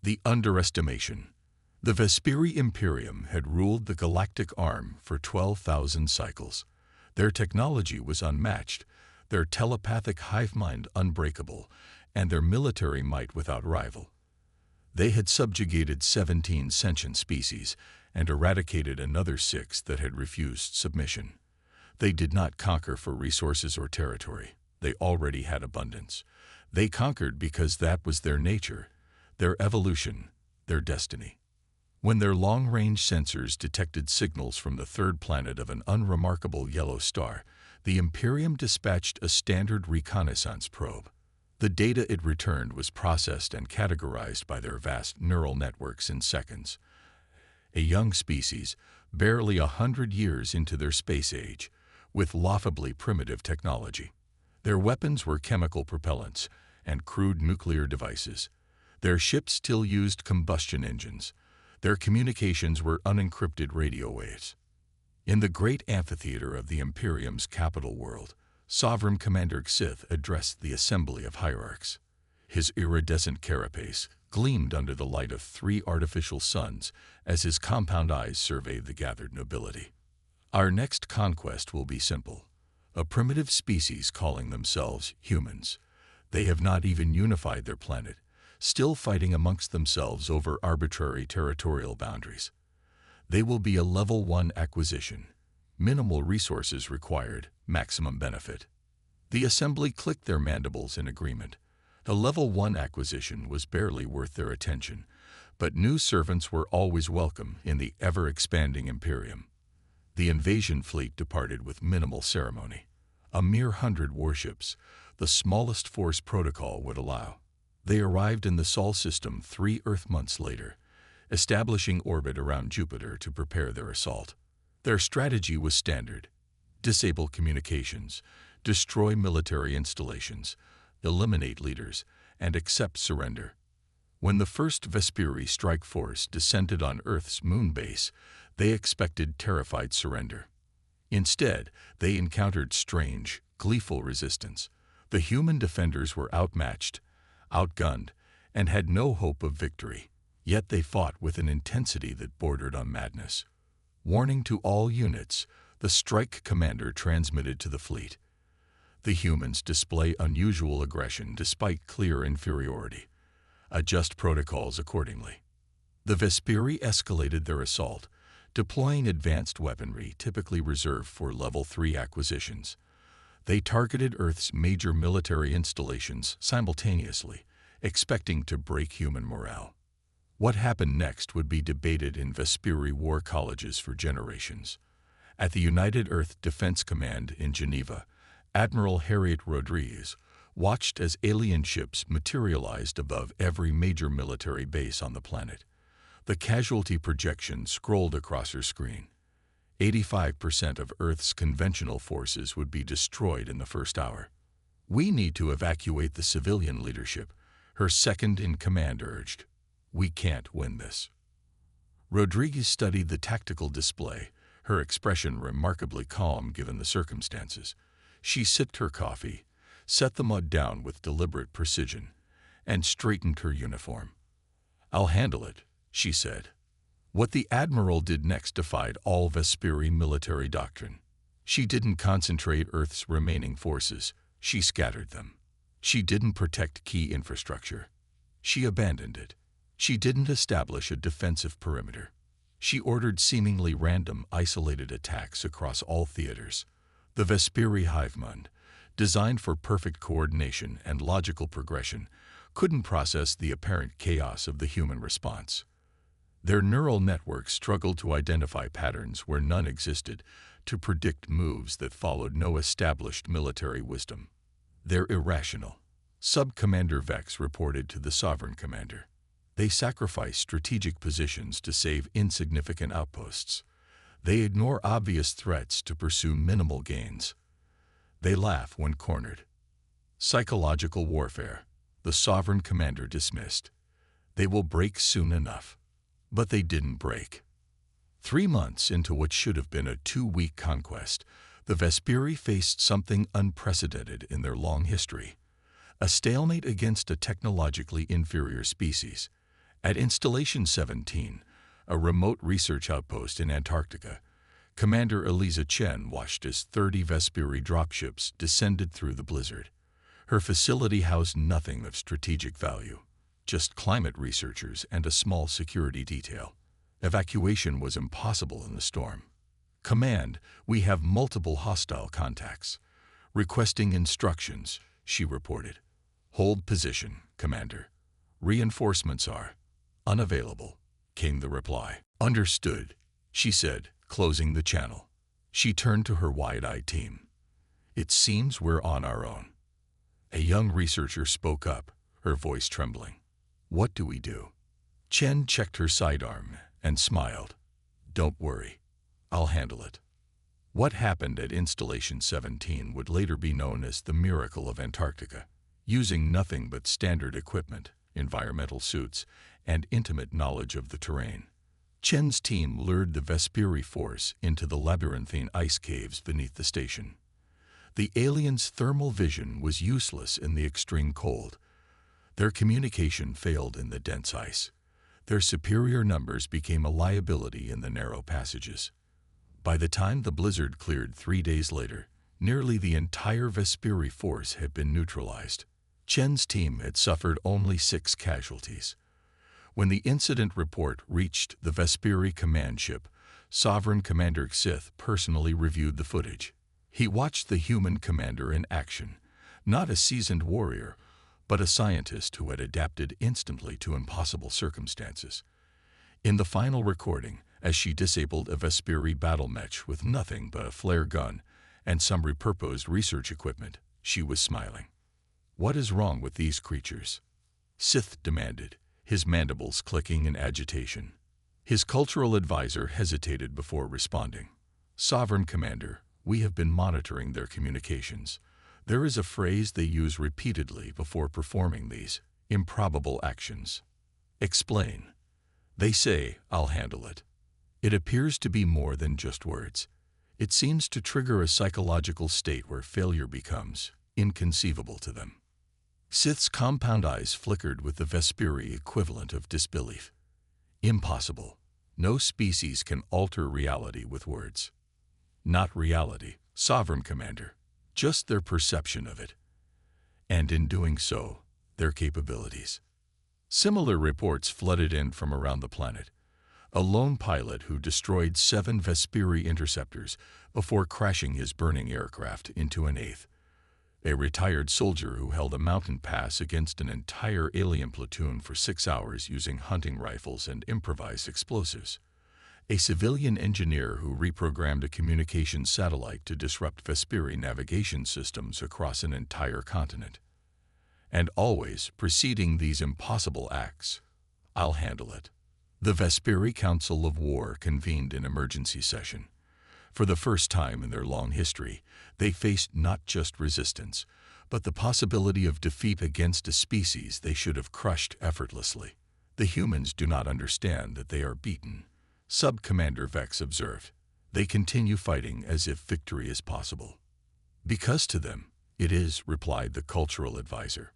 The underestimation. The Vesperi Imperium had ruled the galactic arm for 12,000 cycles. Their technology was unmatched, their telepathic hive mind unbreakable, and their military might without rival. They had subjugated 17 sentient species and eradicated another 6 that had refused submission. They did not conquer for resources or territory. They already had abundance. They conquered because that was their nature, their evolution, their destiny. When their long-range sensors detected signals from the third planet of an unremarkable yellow star, the Imperium dispatched a standard reconnaissance probe. The data it returned was processed and categorized by their vast neural networks in seconds. A young species, barely 100 years into their space age, with laughably primitive technology. Their weapons were chemical propellants and crude nuclear devices. Their ships still used combustion engines. Their communications were unencrypted radio waves. In the great amphitheater of the Imperium's capital world, Sovereign Commander Xith addressed the assembly of hierarchs. His iridescent carapace gleamed under the light of 3 artificial suns as his compound eyes surveyed the gathered nobility. Our next conquest will be simple. A primitive species calling themselves humans. They have not even unified their planet, still fighting amongst themselves over arbitrary territorial boundaries. They will be a level 1 acquisition. Minimal resources required, maximum benefit. The assembly clicked their mandibles in agreement. The level 1 acquisition was barely worth their attention, but new servants were always welcome in the ever-expanding Imperium. The invasion fleet departed with minimal ceremony. A mere 100 warships, the smallest force protocol would allow. They arrived in the Sol system 3 Earth months later, establishing orbit around Jupiter to prepare their assault. Their strategy was standard: disable communications, destroy military installations, eliminate leaders, and accept surrender. When the first Vesperi strike force descended on Earth's moon base, they expected terrified surrender. Instead, they encountered strange, gleeful resistance. The human defenders were outmatched, outgunned, and had no hope of victory. Yet they fought with an intensity that bordered on madness. Warning to all units, the strike commander transmitted to the fleet. The humans display unusual aggression despite clear inferiority. Adjust protocols accordingly. The Vesperi escalated their assault, deploying advanced weaponry typically reserved for level 3 acquisitions. They targeted Earth's major military installations simultaneously, expecting to break human morale. What happened next would be debated in Vesperi war colleges for generations. At the United Earth Defense Command in Geneva, Admiral Harriet Rodriguez watched as alien ships materialized above every major military base on the planet. The casualty projection scrolled across her screen. 85% of Earth's conventional forces would be destroyed in the first hour. "We need to evacuate the civilian leadership," her second-in-command urged. "We can't win this." Rodriguez studied the tactical display, her expression remarkably calm given the circumstances. She sipped her coffee, set the mug down with deliberate precision, and straightened her uniform. "I'll handle it," she said. What the Admiral did next defied all Vesperi military doctrine. She didn't concentrate Earth's remaining forces, she scattered them. She didn't protect key infrastructure. She abandoned it. She didn't establish a defensive perimeter. She ordered seemingly random, isolated attacks across all theaters. The Vesperi hivemund, designed for perfect coordination and logical progression, couldn't process the apparent chaos of the human response. Their neural networks struggled to identify patterns where none existed, to predict moves that followed no established military wisdom. "They're irrational," Sub-Commander Vex reported to the Sovereign Commander. "They sacrifice strategic positions to save insignificant outposts. They ignore obvious threats to pursue minimal gains. They laugh when cornered." Psychological warfare, the Sovereign Commander dismissed. "They will break soon enough." But they didn't break. 3 months into what should have been a 2-week conquest, the Vesperi faced something unprecedented in their long history: a stalemate against a technologically inferior species. At Installation 17, a remote research outpost in Antarctica, Commander Eliza Chen watched as 30 Vesperi dropships descended through the blizzard. Her facility housed nothing of strategic value, just climate researchers and a small security detail. Evacuation was impossible in the storm. "Command, we have multiple hostile contacts. Requesting instructions," she reported. "Hold position, Commander. Reinforcements are unavailable," came the reply. "Understood," she said, closing the channel. She turned to her wide-eyed team. "It seems we're on our own." A young researcher spoke up, her voice trembling. "What do we do?" Chen checked her sidearm and smiled. "Don't worry. I'll handle it." What happened at Installation 17 would later be known as the Miracle of Antarctica. Using nothing but standard equipment, environmental suits, and intimate knowledge of the terrain, Chen's team lured the Vesperi force into the labyrinthine ice caves beneath the station. The aliens' thermal vision was useless in the extreme cold. Their communication failed in the dense ice. Their superior numbers became a liability in the narrow passages. By the time the blizzard cleared 3 days later, nearly the entire Vesperi force had been neutralized. Chen's team had suffered only 6 casualties. When the incident report reached the Vesperi command ship, Sovereign Commander Xith personally reviewed the footage. He watched the human commander in action, not a seasoned warrior, but a scientist who had adapted instantly to impossible circumstances. In the final recording, as she disabled a Vesperi battle mech with nothing but a flare gun and some repurposed research equipment, she was smiling. "What is wrong with these creatures?" Xith demanded, his mandibles clicking in agitation. His cultural advisor hesitated before responding. "Sovereign Commander, we have been monitoring their communications. There is a phrase they use repeatedly before performing these improbable actions." "Explain." "They say, 'I'll handle it.' It appears to be more than just words. It seems to trigger a psychological state where failure becomes inconceivable to them." Xith's compound eyes flickered with the Vesperi equivalent of disbelief. "Impossible. No species can alter reality with words." "Not reality, Sovereign Commander, just their perception of it. And in doing so, their capabilities." Similar reports flooded in from around the planet. A lone pilot who destroyed 7 Vesperi interceptors before crashing his burning aircraft into an 8th. A retired soldier who held a mountain pass against an entire alien platoon for 6 hours using hunting rifles and improvised explosives. A civilian engineer who reprogrammed a communications satellite to disrupt Vesperi navigation systems across an entire continent. And always preceding these impossible acts, "I'll handle it." The Vesperi Council of War convened an emergency session. For the first time in their long history, they faced not just resistance, but the possibility of defeat against a species they should have crushed effortlessly. "The humans do not understand that they are beaten," Sub-Commander Vex observed. "They continue fighting as if victory is possible." "Because to them, it is," replied the cultural advisor.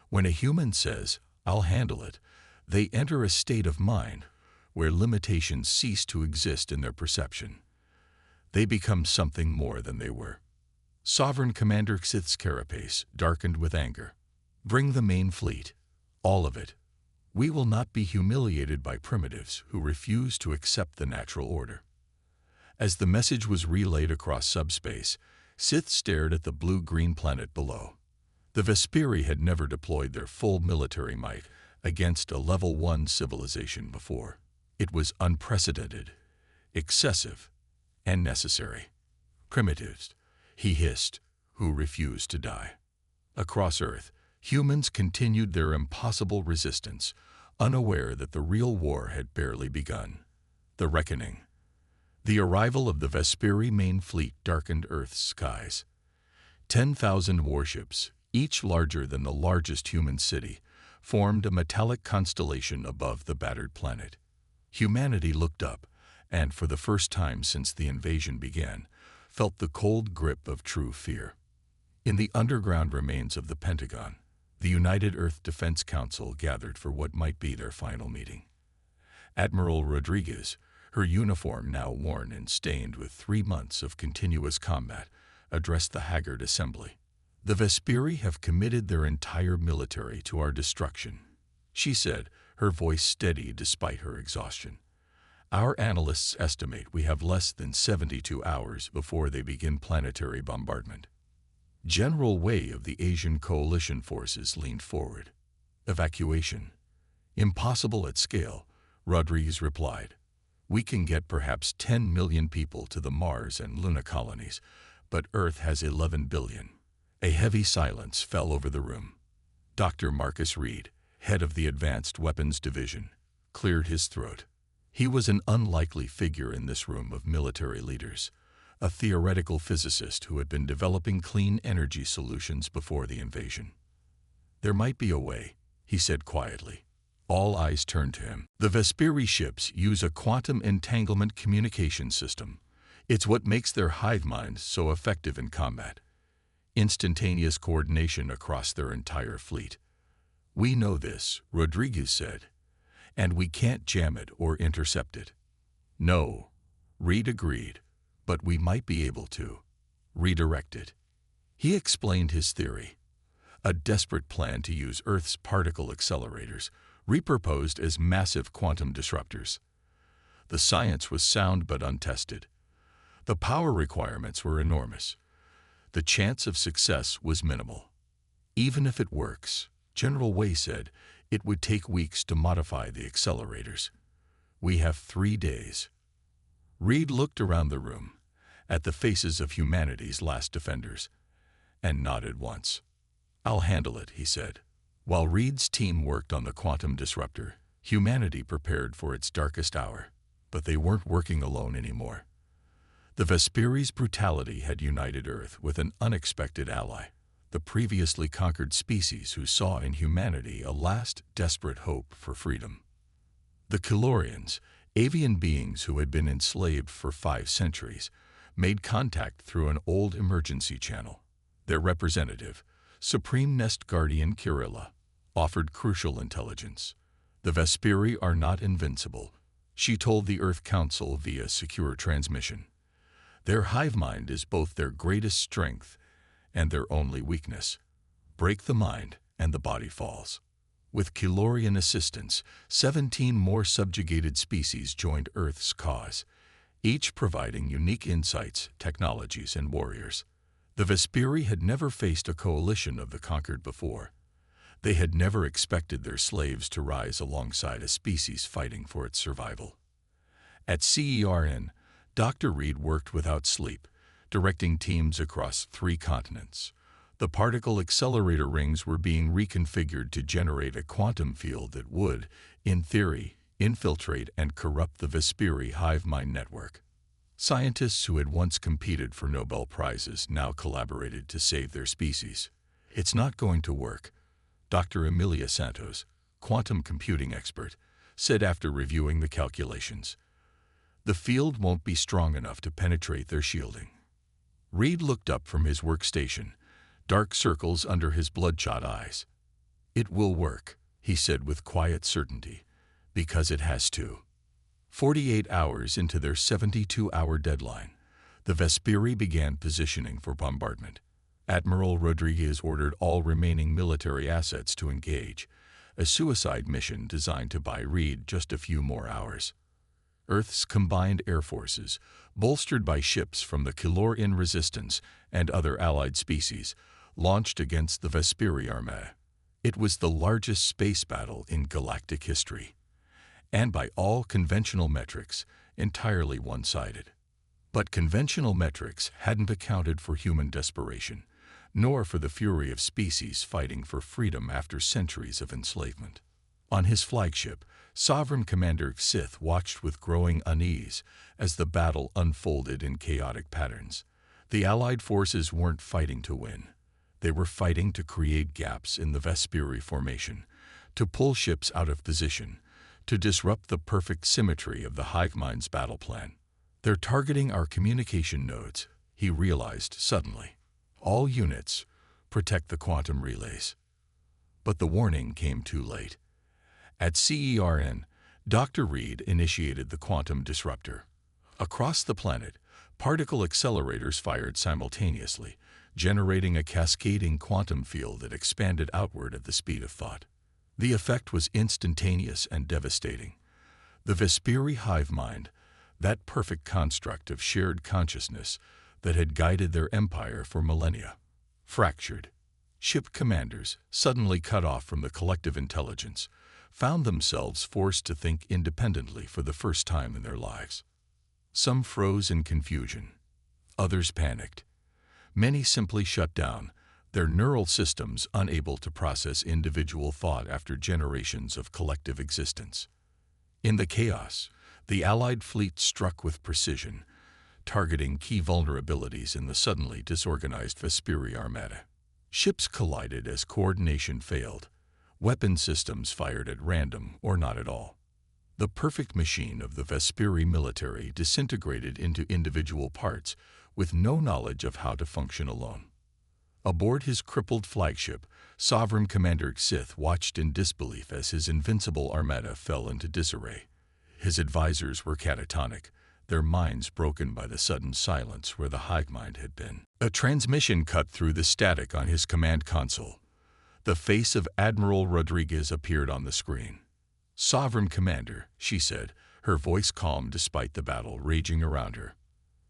"When a human says, 'I'll handle it,' they enter a state of mind where limitations cease to exist in their perception. They become something more than they were." Sovereign Commander Xith's carapace darkened with anger. "Bring the main fleet, all of it. We will not be humiliated by primitives who refuse to accept the natural order." As the message was relayed across subspace, Xith stared at the blue-green planet below. The Vesperi had never deployed their full military might against a Level 1 civilization before. It was unprecedented, excessive, and necessary. "Primitives," he hissed, "who refused to die." Across Earth, humans continued their impossible resistance, unaware that the real war had barely begun. The reckoning. The arrival of the Vesperi main fleet darkened Earth's skies. 10,000 warships, each larger than the largest human city, formed a metallic constellation above the battered planet. Humanity looked up, and for the first time since the invasion began, felt the cold grip of true fear. In the underground remains of the Pentagon, The United Earth Defense Council gathered for what might be their final meeting. Admiral Rodriguez, her uniform now worn and stained with 3 months of continuous combat, addressed the haggard assembly. "The Vesperi have committed their entire military to our destruction," she said, her voice steady despite her exhaustion. "Our analysts estimate we have less than 72 hours before they begin planetary bombardment." General Wei of the Asian Coalition forces leaned forward. "Evacuation? Impossible at scale," Rodriguez replied. "We can get perhaps 10 million people to the Mars and Luna colonies, but Earth has 11 billion. A heavy silence fell over the room. Dr. Marcus Reed, head of the Advanced Weapons Division, cleared his throat. He was an unlikely figure in this room of military leaders, a theoretical physicist who had been developing clean energy solutions before the invasion. "There might be a way," he said quietly. All eyes turned to him. "The Vesperi ships use a quantum entanglement communication system. It's what makes their hive mind so effective in combat. Instantaneous coordination across their entire fleet." "We know this," Rodriguez said, "and we can't jam it or intercept it." "No," Reed agreed, "but we might be able to redirect it." He explained his theory, a desperate plan to use Earth's particle accelerators, repurposed as massive quantum disruptors. The science was sound but untested. The power requirements were enormous. The chance of success was minimal. "Even if it works," General Wei said, "it would take weeks to modify the accelerators. We have 3 days. Reed looked around the room, at the faces of humanity's last defenders, and nodded once. "I'll handle it," he said. While Reed's team worked on the quantum disruptor, humanity prepared for its darkest hour, but they weren't working alone anymore. The Vesperi's brutality had united Earth with an unexpected ally, the previously conquered species who saw in humanity a last desperate hope for freedom. The Kilorians, avian beings who had been enslaved for 5 centuries, made contact through an old emergency channel. Their representative, Supreme Nest Guardian Kirilla, offered crucial intelligence. "The Vesperi are not invincible," she told the Earth Council via secure transmission. "Their hive mind is both their greatest strength and their only weakness. Break the mind and the body falls." With Kilorian assistance, 17 more subjugated species joined Earth's cause, each providing unique insights, technologies, and warriors. The Vesperi had never faced a coalition of the conquered before. They had never expected their slaves to rise alongside a species fighting for its survival. At CERN, Dr. Reed worked without sleep, directing teams across 3 continents. The particle accelerator rings were being reconfigured to generate a quantum field that would, in theory, infiltrate and corrupt the Vesperi hive mind network. Scientists who had once competed for Nobel Prizes now collaborated to save their species. "It's not going to work," Dr. Emilia Santos, quantum computing expert, said after reviewing the calculations. "The field won't be strong enough to penetrate their shielding." Reed looked up from his workstation, dark circles under his bloodshot eyes. "It will work," he said with quiet certainty, "because it has to." 48 hours into their 72-hour deadline, the Vesperi began positioning for bombardment. Admiral Rodriguez ordered all remaining military assets to engage, a suicide mission designed to buy Reed just a few more hours. Earth's combined air forces, bolstered by ships from the Kilorian Resistance and other allied species, launched against the Vesperi armée. It was the largest space battle in galactic history, and by all conventional metrics, entirely one-sided. But conventional metrics hadn't accounted for human desperation, nor for the fury of species fighting for freedom after centuries of enslavement. On his flagship, Sovereign Commander Sith watched with growing unease as the battle unfolded in chaotic patterns. The Allied forces weren't fighting to win. They were fighting to create gaps in the Vesperi formation, to pull ships out of position, to disrupt the perfect symmetry of the hive mind's battle plan. "They're targeting our communication nodes," he realized suddenly. "All units, protect the quantum relays." But the warning came too late. At CERN, Dr. Reed initiated the quantum disruptor. Across the planet, particle accelerators fired simultaneously, generating a cascading quantum field that expanded outward at the speed of thought. The effect was instantaneous and devastating. The Vesperi hive mind, that perfect construct of shared consciousness that had guided their empire for millennia, fractured. Ship commanders, suddenly cut off from the collective intelligence, found themselves forced to think independently for the first time in their lives. Some froze in confusion. Others panicked. Many simply shut down, their neural systems unable to process individual thought after generations of collective existence. In the chaos, the Allied fleet struck with precision, targeting key vulnerabilities in the suddenly disorganized Vesperi armada. Ships collided as coordination failed. Weapon systems fired at random or not at all. The perfect machine of the Vesperi military disintegrated into individual parts with no knowledge of how to function alone. Aboard his crippled flagship, Sovereign Commander Sith watched in disbelief as his invincible armada fell into disarray. His advisors were catatonic, their minds broken by the sudden silence where the hive mind had been. A transmission cut through the static on his command console. The face of Admiral Rodriguez appeared on the screen. "Sovereign Commander," she said, her voice calm despite the battle raging around her.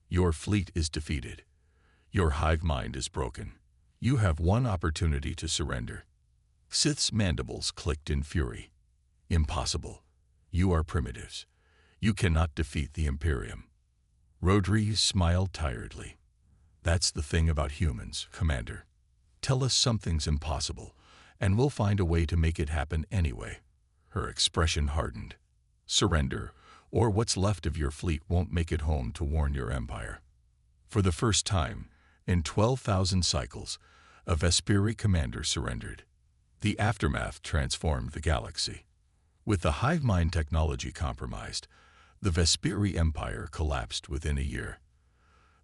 "Your fleet is defeated. Your hive mind is broken. You have one opportunity to surrender." Sith's mandibles clicked in fury. "Impossible. You are primitives. You cannot defeat the Imperium." Rodriguez smiled tiredly. "That's the thing about humans, Commander. Tell us something's impossible, and we'll find a way to make it happen anyway." Her expression hardened. "Surrender, or what's left of your fleet won't make it home to warn your empire." For the first time, in 12,000 cycles, a Vesperi commander surrendered. The aftermath transformed the galaxy. With the hive mind technology compromised, the Vesperi Empire collapsed within a year.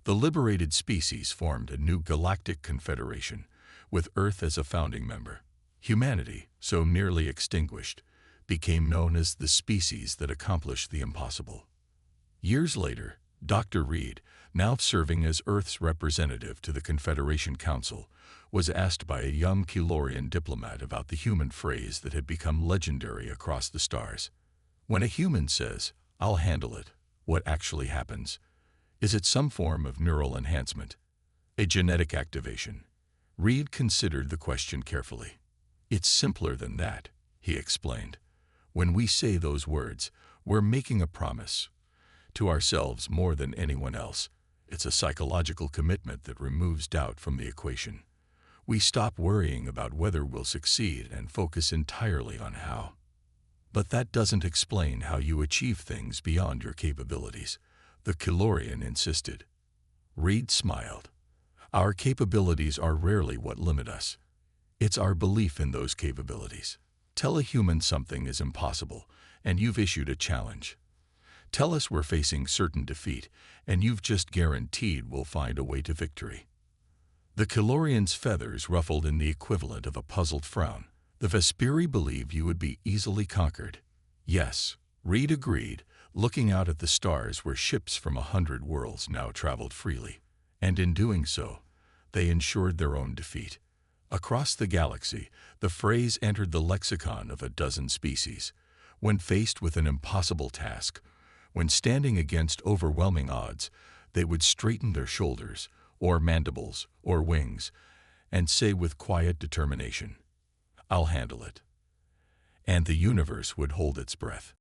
The liberated species formed a new galactic confederation, with Earth as a founding member. Humanity, so nearly extinguished, became known as the species that accomplished the impossible. Years later, Dr. Reed, now serving as Earth's representative to the Confederation Council, was asked by a young Kilorian diplomat about the human phrase that had become legendary across the stars. When a human says, "I'll handle it," what actually happens? Is it some form of neural enhancement? A genetic activation? Reed considered the question carefully. "It's simpler than that," he explained. "When we say those words, we're making a promise. To ourselves more than anyone else. It's a psychological commitment that removes doubt from the equation. We stop worrying about whether we'll succeed and focus entirely on how. But that doesn't explain how you achieve things beyond your capabilities," the Kilorian insisted. Reed smiled. "Our capabilities are rarely what limit us. It's our belief in those capabilities. Tell a human something is impossible, and you've issued a challenge. Tell us we're facing certain defeat, and you've just guaranteed we'll find a way to victory." The Kilorian's feathers ruffled in the equivalent of a puzzled frown. "The Vesperi believe you would be easily conquered." "Yes," Reed agreed, looking out at the stars where ships from 100 worlds now traveled freely. "And in doing so, they ensured their own defeat." Across the galaxy, the phrase entered the lexicon of a dozen species. When faced with an impossible task, when standing against overwhelming odds, they would straighten their shoulders, or mandibles, or wings, and say with quiet determination, "I'll handle it." And the universe would hold its breath.